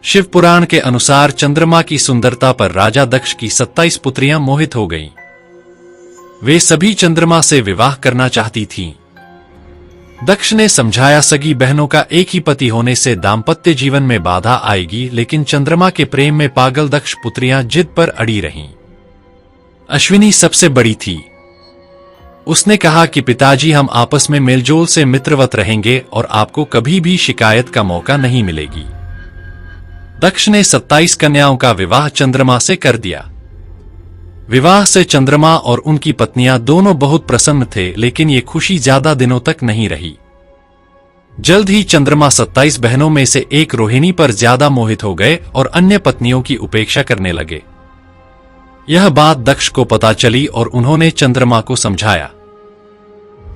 शिव पुराण के अनुसार चंद्रमा की सुंदरता पर राजा दक्ष की 27 पुत्रियां मोहित हो गईं। वे सभी चंद्रमा से विवाह करना चाहती थीं। दक्ष ने समझाया सगी बहनों का एक ही पति होने से दाम्पत्य जीवन में बाधा आएगी, लेकिन चंद्रमा के प्रेम में पागल दक्ष पुत्रियां जिद पर अड़ी रहीं। अश्विनी सबसे बड़ी थी। उसने कहा कि पिताजी, हम आपस में मेलजोल से मित्रवत रहेंगे और आपको कभी भी शिकायत का मौका नहीं मिलेगी। दक्ष ने 27 कन्याओं का विवाह चंद्रमा से कर दिया। विवाह से चंद्रमा और उनकी पत्नियां दोनों बहुत प्रसन्न थे, लेकिन ये खुशी ज्यादा दिनों तक नहीं रही। जल्द ही चंद्रमा 27 बहनों में से एक रोहिणी पर ज्यादा मोहित हो गए और अन्य पत्नियों की उपेक्षा करने लगे। यह बात दक्ष को पता चली और उन्होंने चंद्रमा को समझाया।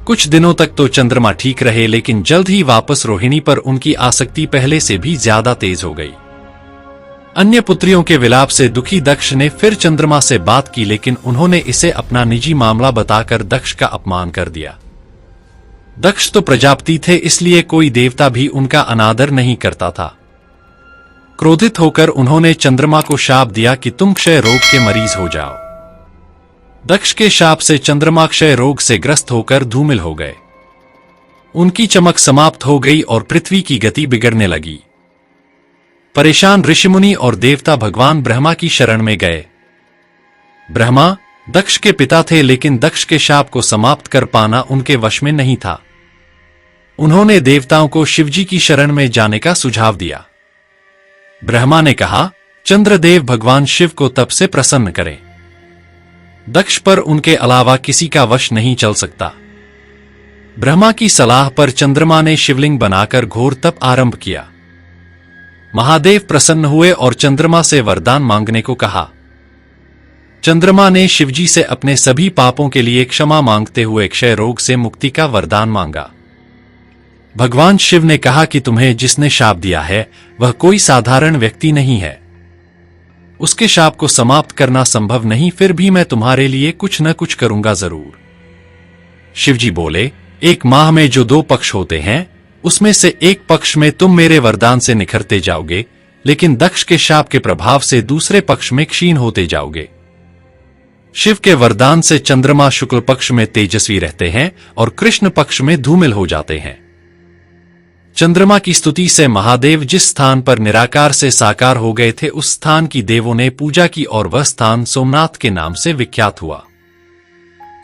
कुछ दिनों तक तो चंद्रमा ठीक रहे, लेकिन जल्द ही वापस रोहिणी पर उनकी आसक्ति पहले से भी ज्यादा तेज हो गई। अन्य पुत्रियों के विलाप से दुखी दक्ष ने फिर चंद्रमा से बात की, लेकिन उन्होंने इसे अपना निजी मामला बताकर दक्ष का अपमान कर दिया। दक्ष तो प्रजापति थे, इसलिए कोई देवता भी उनका अनादर नहीं करता था। क्रोधित होकर उन्होंने चंद्रमा को शाप दिया कि तुम क्षय रोग के मरीज हो जाओ। दक्ष के शाप से चंद्रमा क्षय रोग से ग्रस्त होकर धूमिल हो गए। उनकी चमक समाप्त हो गई और पृथ्वी की गति बिगड़ने लगी। परेशान ऋषिमुनि और देवता भगवान ब्रह्मा की शरण में गए। ब्रह्मा दक्ष के पिता थे, लेकिन दक्ष के शाप को समाप्त कर पाना उनके वश में नहीं था। उन्होंने देवताओं को शिवजी की शरण में जाने का सुझाव दिया। ब्रह्मा ने कहा, चंद्रदेव भगवान शिव को तप से प्रसन्न करें। दक्ष पर उनके अलावा किसी का वश नहीं चल सकता। ब्रह्मा की सलाह पर चंद्रमा ने शिवलिंग बनाकर घोर तप आरंभ किया। महादेव प्रसन्न हुए और चंद्रमा से वरदान मांगने को कहा। चंद्रमा ने शिवजी से अपने सभी पापों के लिए क्षमा मांगते हुए क्षय रोग से मुक्ति का वरदान मांगा। भगवान शिव ने कहा कि तुम्हें जिसने शाप दिया है वह कोई साधारण व्यक्ति नहीं है। उसके शाप को समाप्त करना संभव नहीं, फिर भी मैं तुम्हारे लिए कुछ न कुछ करूंगा जरूर। शिवजी बोले, एक माह में जो 2 पक्ष होते हैं, उसमें से एक पक्ष में तुम मेरे वरदान से निखरते जाओगे, लेकिन दक्ष के शाप के प्रभाव से दूसरे पक्ष में क्षीण होते जाओगे। शिव के वरदान से चंद्रमा शुक्ल पक्ष में तेजस्वी रहते हैं और कृष्ण पक्ष में धूमिल हो जाते हैं। चंद्रमा की स्तुति से महादेव जिस स्थान पर निराकार से साकार हो गए थे, उस स्थान की देवों ने पूजा की और वह स्थान सोमनाथ के नाम से विख्यात हुआ।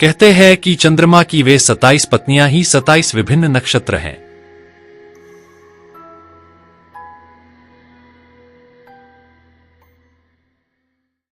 कहते हैं कि चंद्रमा की वे 27 पत्नियां ही 27 विभिन्न नक्षत्र हैं।